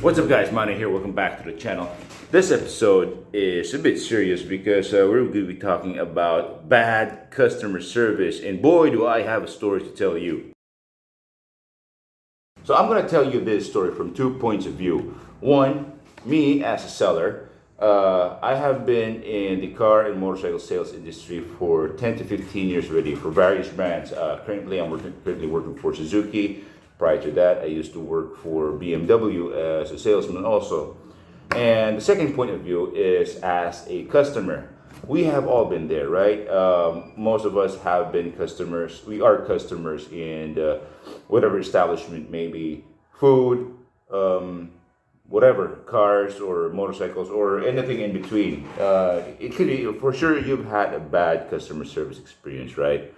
What's up guys, Manny here, welcome back to the channel. This episode is a bit serious because we're going to be talking about bad customer service, and boy do I have a story to tell you. So I'm going to tell you this story from 2 points of view. One, me as a seller, I have been in the car and motorcycle sales industry for 10 to 15 years already for various brands. Currently I'm currently working for Suzuki. Prior to that, I used to work for BMW as a salesman also. And the second point of view is as a customer. We have all been there, right? Most of us have been customers. We are customers in whatever establishment, maybe food, whatever, cars or motorcycles or anything in between. It could be, for sure, you've had a bad customer service experience, right?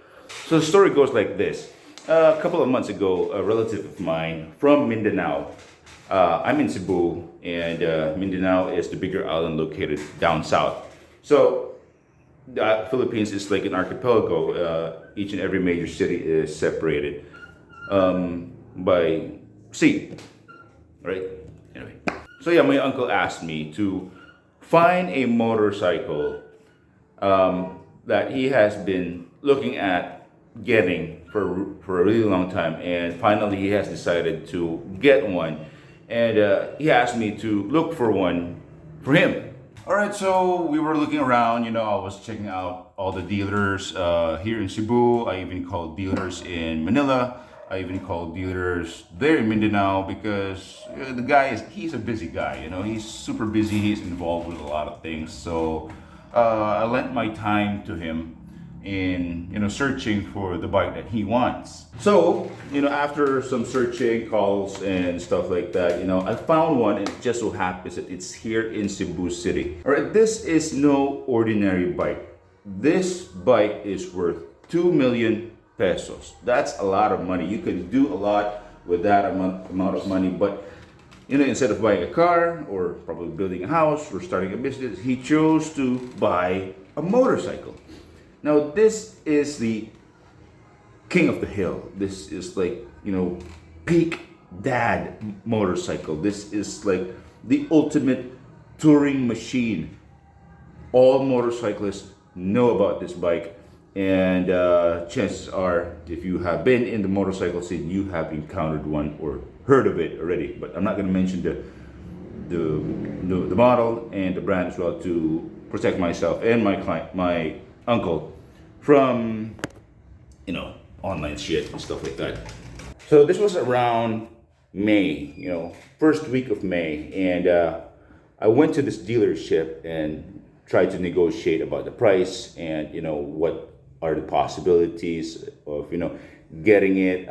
So the story goes like this. A couple of months ago, a relative of mine from Mindanao, I'm in Cebu, and Mindanao is the bigger island located down south. So the Philippines is like an archipelago. Each and every major city is separated by sea, right? Anyway, so yeah, my uncle asked me to find a motorcycle that he has been looking at getting for a really long time, and finally he has decided to get one, and he asked me to look for one for him. All right, so we were looking around, I was checking out all the dealers here in Cebu. I even called dealers in Manila. I even called dealers there in Mindanao because the guy he's a busy guy, he's super busy, he's involved with a lot of things. So I lent my time to him in searching for the bike that he wants. So after some searching, calls and stuff like that, I found one, and it just so happens that it's here in Cebu City. All right, this is no ordinary bike. This bike is worth 2 million pesos. That's a lot of money. You can do a lot with that amount of money, but instead of buying a car or probably building a house or starting a business, he chose to buy a motorcycle. Now, this is the king of the hill. This is like, peak dad motorcycle. This is like the ultimate touring machine. All motorcyclists know about this bike. And chances are, if you have been in the motorcycle scene, you have encountered one or heard of it already. But I'm not going to mention the model and the brand as well to protect myself and my client, my uncle, from online shit and stuff like that. So this was around May, first week of May, and I went to this dealership and tried to negotiate about the price and what are the possibilities of getting it,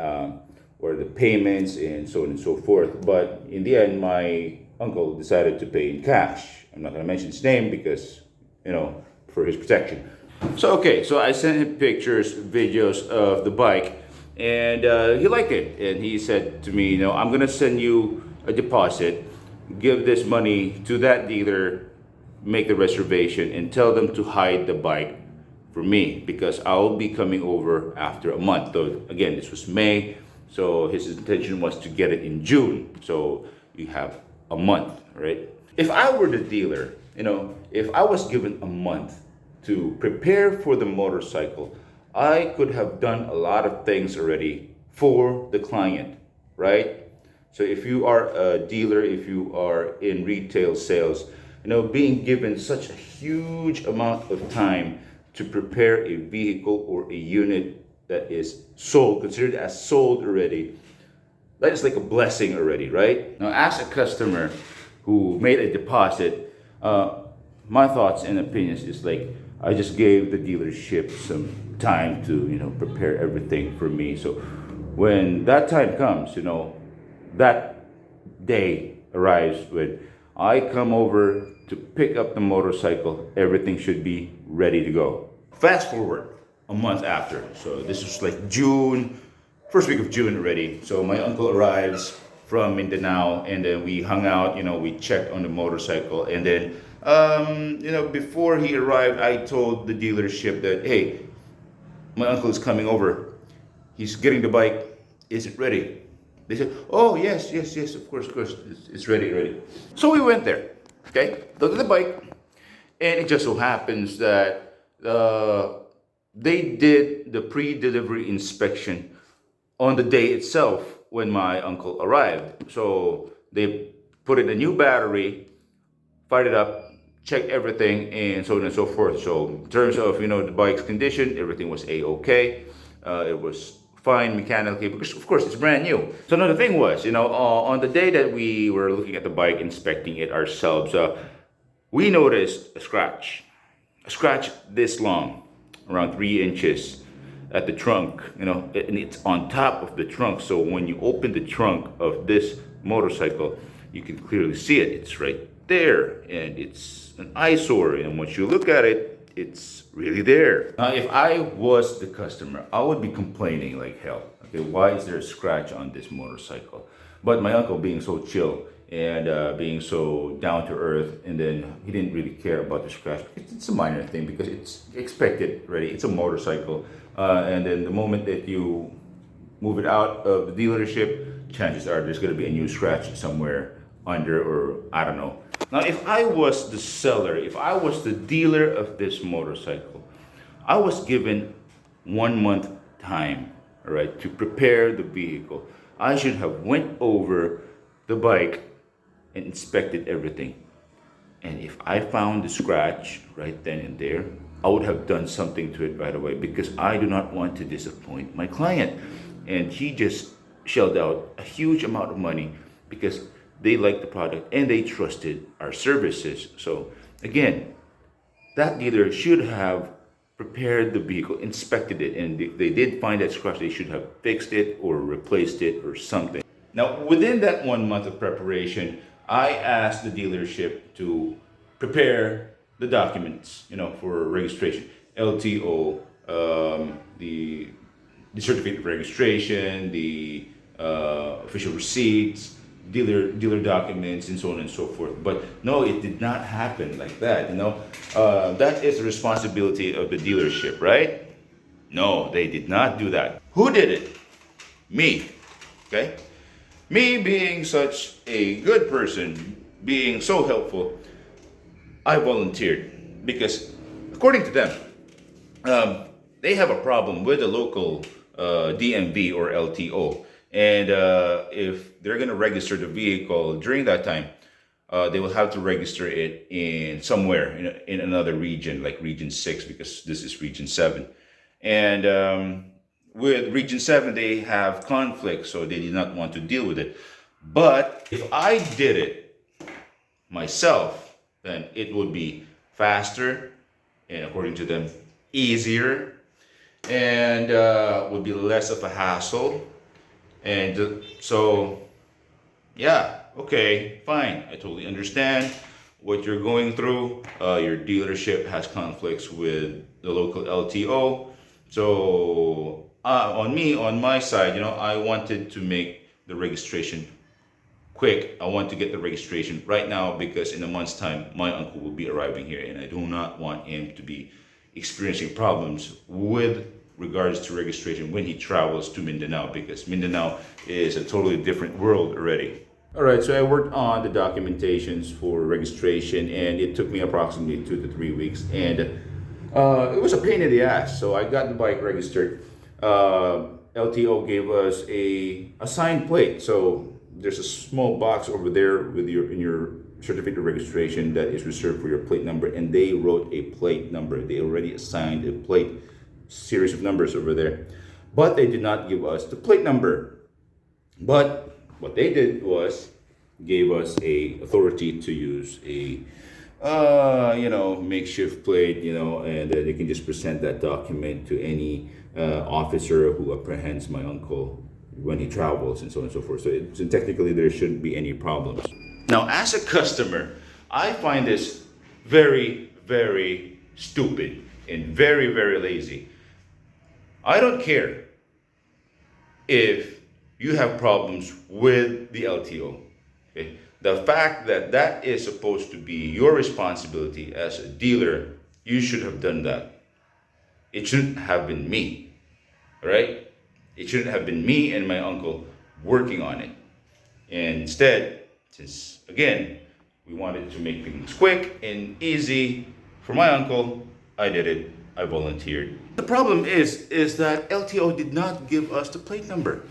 or the payments and so on and so forth. But in the end, my uncle decided to pay in cash. I'm not going to mention his name because for his protection. So I sent him pictures, videos of the bike, and he liked it. And he said to me, I'm gonna send you a deposit, give this money to that dealer, make the reservation, and tell them to hide the bike for me because I'll be coming over after a month. Though again, this was May, so his intention was to get it in June. So you have a month, right? If I were the dealer, if I was given a month to prepare for the motorcycle, I could have done a lot of things already for the client, right? So if you are a dealer, if you are in retail sales, being given such a huge amount of time to prepare a vehicle or a unit that is sold, considered as sold already, that is like a blessing already, right? Now, as a customer who made a deposit, my thoughts and opinions is like, I just gave the dealership some time to, prepare everything for me. So when that time comes, that day arrives when I come over to pick up the motorcycle, everything should be ready to go. Fast forward a month after. So this was like June, first week of June already. So my uncle arrives from Mindanao, and then we hung out, we checked on the motorcycle, and then before he arrived, I told the dealership that, hey, my uncle is coming over. He's getting the bike. Is it ready? They said, "Oh yes, yes, yes, of course, it's ready, ready." So we went there. Okay, looked at the bike, and it just so happens that they did the pre-delivery inspection on the day itself when my uncle arrived. So they put in a new battery, fired it up, checked everything, and so on and so forth. So in terms of the bike's condition, everything was a-okay. It was fine mechanically because of course it's brand new. So another thing was, on the day that we were looking at the bike, inspecting it ourselves, we noticed a scratch this long, around 3 inches at the trunk, and it's on top of the trunk. So when you open the trunk of this motorcycle, you can clearly see it. It's right there, and it's an eyesore. And once you look at it, it's really there. Now, if I was the customer, I would be complaining like hell. Okay, why is there a scratch on this motorcycle? But my uncle, being so chill and being so down to earth, and then he didn't really care about the scratch. It's a minor thing because it's expected, already. It's a motorcycle, and then the moment that you move it out of the dealership, chances are there's going to be a new scratch somewhere under, or I don't know. Now, if I was the seller, if I was the dealer of this motorcycle, I was given 1 month time, all right, to prepare the vehicle. I should have went over the bike and inspected everything. And if I found the scratch right then and there, I would have done something to it right away because I do not want to disappoint my client. And he just shelled out a huge amount of money because they liked the product and they trusted our services. So again, that dealer should have prepared the vehicle, inspected it, and if they did find that scratch, they should have fixed it or replaced it or something. Now, within that 1 month of preparation, I asked the dealership to prepare the documents, for registration, LTO, the certificate of registration, the official receipts, dealer documents, and so on and so forth. But no, it did not happen like that. That is the responsibility of the dealership, right? No, they did not do that. Who did it? Me. Okay. Me being such a good person, being so helpful, I volunteered because, according to them, they have a problem with the local DMV or LTO. And if they're going to register the vehicle during that time, they will have to register it in somewhere in another region, like Region 6, because this is Region 7. And with Region 7, they have conflicts, so they did not want to deal with it. But if I did it myself, then it would be faster and, according to them, easier, and would be less of a hassle. And so, yeah, okay, fine. I totally understand what you're going through. Your dealership has conflicts with the local LTO. So on my side, I wanted to make the registration quick. I want to get the registration right now because in a month's time, my uncle will be arriving here, and I do not want him to be experiencing problems with regards to registration when he travels to Mindanao, because Mindanao is a totally different world already. All right, so I worked on the documentations for registration, and it took me approximately 2 to 3 weeks, and it was a pain in the ass. So I got the bike registered. LTO gave us a signed plate. So there's a small box over there with your certificate of registration that is reserved for your plate number, and they wrote a plate number. They already assigned a plate series of numbers over there, but they did not give us the plate number. But what they did was gave us a authority to use a makeshift plate, and they can just present that document to any officer who apprehends my uncle when he travels, and so on and so forth. So technically there shouldn't be any problems. Now, as a customer, I find this very, very stupid and very, very lazy. I don't care if you have problems with the LTO. Okay? The fact that that is supposed to be your responsibility as a dealer, you should have done that. It shouldn't have been me, all right? It shouldn't have been me and my uncle working on it. And instead, since again, we wanted to make things quick and easy for my uncle, I did it. I volunteered. The problem is that LTO did not give us the plate number.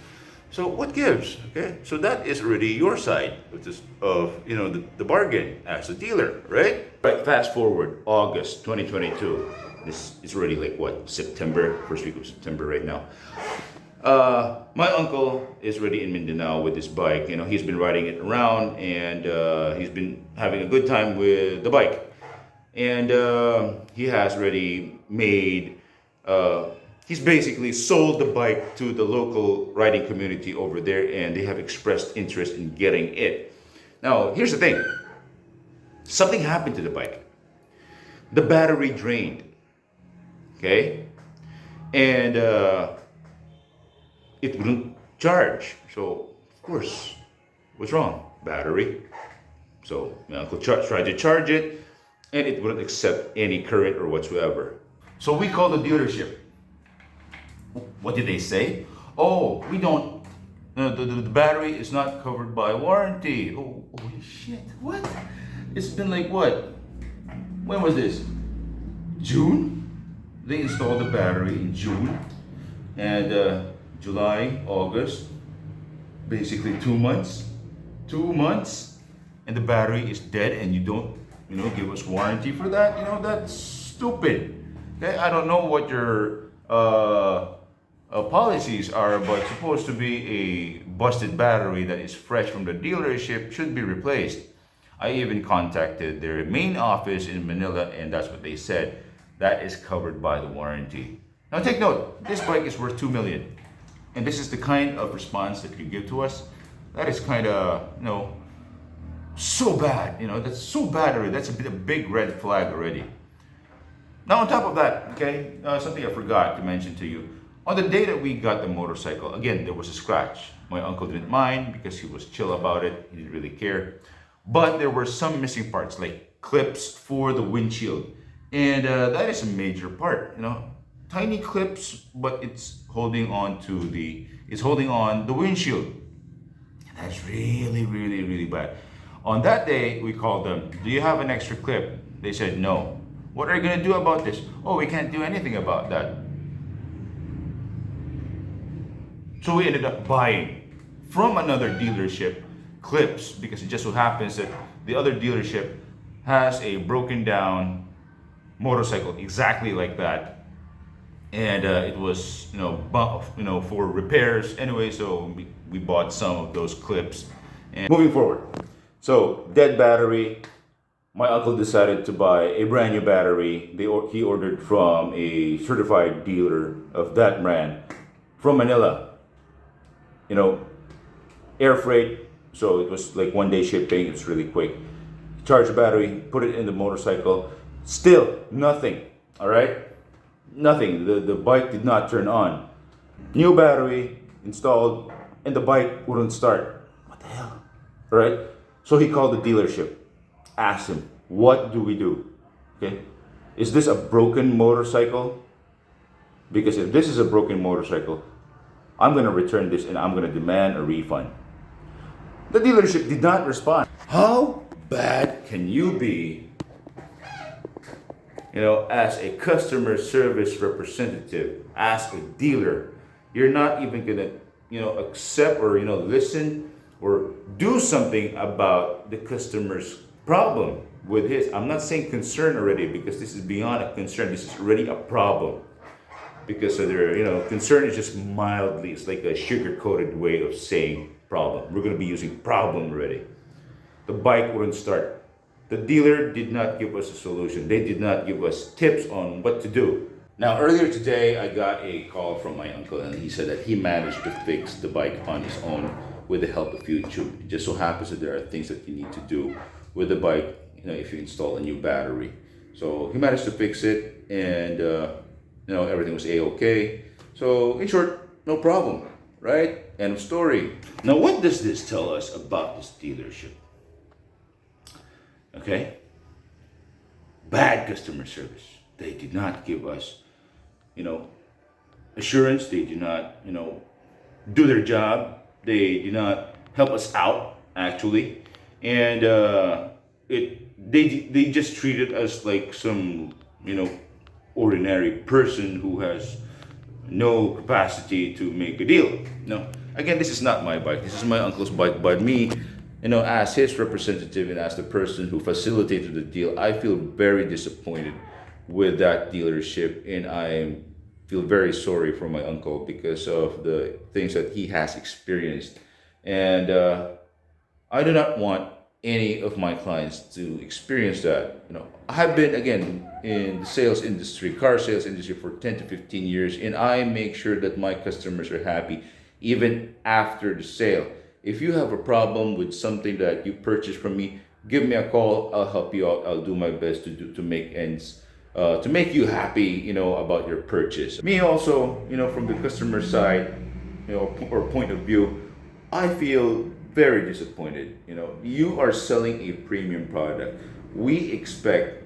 So what gives? Okay, so that is already your side of this, of the bargain as a dealer, right? Right. Fast forward August 2022. This is already like what, September, first week of September right now. My uncle is already in Mindanao with his bike. He's been riding it around, and he's been having a good time with the bike. And he has already made, he's basically sold the bike to the local riding community over there, and they have expressed interest in getting it. Now, here's the thing. Something happened to the bike. The battery drained. Okay? And it wouldn't charge. So, of course, what's wrong? Battery. So, my uncle tried to charge it, and it wouldn't accept any current or whatsoever. So we called the dealership. What did they say? Oh, we don't, the battery is not covered by warranty. Oh, holy shit, what? It's been like what? When was this? June? They installed the battery in June. And July, August, basically 2 months. 2 months, and the battery is dead, and you don't, give us warranty for that. That's stupid. Okay, I don't know what your policies are, but supposed to be a busted battery that is fresh from the dealership should be replaced. I even contacted their main office in Manila, and that's what they said. That is covered by the warranty. Now take note, this bike is worth 2 million. And this is the kind of response that you give to us. That is kind of, so bad. That's so bad already. That's a big red flag already. Now on top of that, okay, something I forgot to mention to you. On the day that we got the motorcycle, again, there was a scratch. My uncle didn't mind because he was chill about it. He didn't really care. But there were some missing parts, like clips for the windshield. And that is a major part, tiny clips, but it's holding on the windshield. And that's really, really, really bad. On that day, we called them. Do you have an extra clip? They said no. What are you gonna do about this? Oh, we can't do anything about that. So we ended up buying from another dealership clips, because it just so happens that the other dealership has a broken down motorcycle exactly like that, and it was for repairs anyway. So we bought some of those clips. And moving forward, so dead battery. My uncle decided to buy a brand new battery. He ordered from a certified dealer of that brand from Manila. Air freight. So it was like 1 day shipping. It was really quick. Charge the battery, put it in the motorcycle. Still nothing. All right, nothing. The bike did not turn on. New battery installed, and the bike wouldn't start. What the hell? All right. So he called the dealership. Asked him, what do we do? Okay, is this a broken motorcycle? Because if this is a broken motorcycle, I'm gonna return this and I'm gonna demand a refund. The dealership did not respond. How bad can you be, as a customer service representative, as a dealer? You're not even gonna, accept or, listen or do something about the customer's problem with his. I'm not saying concern already, because this is beyond a concern. This is already a problem. Because concern is just mildly, it's like a sugar-coated way of saying problem. We're gonna be using problem already. The bike wouldn't start. The dealer did not give us a solution. They did not give us tips on what to do. Now, earlier today, I got a call from my uncle, and he said that he managed to fix the bike on his own with the help of YouTube. It just so happens that there are things that you need to do with the bike, if you install a new battery. So he managed to fix it, and everything was a-okay. So in short, no problem, right? End of story. Now, what does this tell us about this dealership? Okay, bad customer service. They did not give us, assurance. They did not, do their job. They did not help us out actually, and they just treated us like some ordinary person who has no capacity to make a deal. No, again, this is not my bike. This is my uncle's bike. But me, as his representative and as the person who facilitated the deal, I feel very disappointed with that dealership, and I feel very sorry for my uncle because of the things that he has experienced. And I do not want any of my clients to experience that. I've been again in the sales industry, car sales industry for 10 to 15 years, and I make sure that my customers are happy even after the sale. If you have a problem with something that you purchased from me, give me a call. I'll help you out. I'll do my best to make ends to make you happy, about your purchase. Me also, from the customer side, or point of view, I feel very disappointed. You are selling a premium product. We expect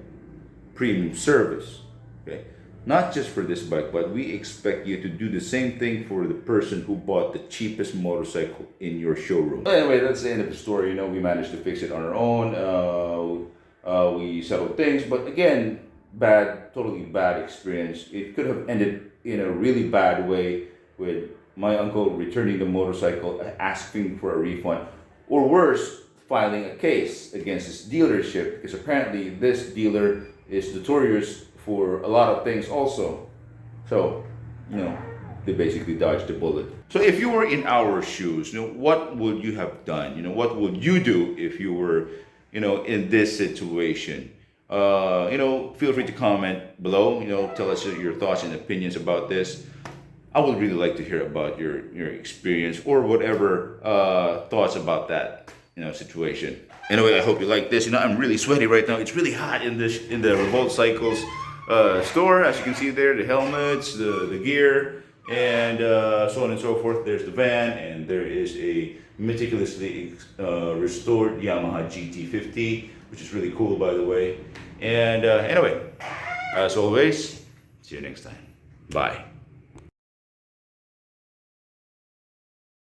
premium service, okay? Not just for this bike, but we expect you to do the same thing for the person who bought the cheapest motorcycle in your showroom. But anyway, that's the end of the story. We managed to fix it on our own. We settled things, but again, totally bad experience. It could have ended in a really bad way with my uncle returning the motorcycle, asking for a refund, or worse, filing a case against this dealership, because apparently this dealer is notorious for a lot of things also. So, they basically dodged the bullet. So if you were in our shoes, what would you have done? What would you do if you were, in this situation? Feel free to comment below. Tell us your thoughts and opinions about this. I would really like to hear about your experience or whatever thoughts about that situation. Anyway, I hope you like this. I'm really sweaty right now. It's really hot in the Revolt Cycles store. As you can see there, the helmets, the gear, and so on and so forth. There's the van, and there is a meticulously restored Yamaha GT50, which is really cool, by the way. And anyway, as always, see you next time. Bye.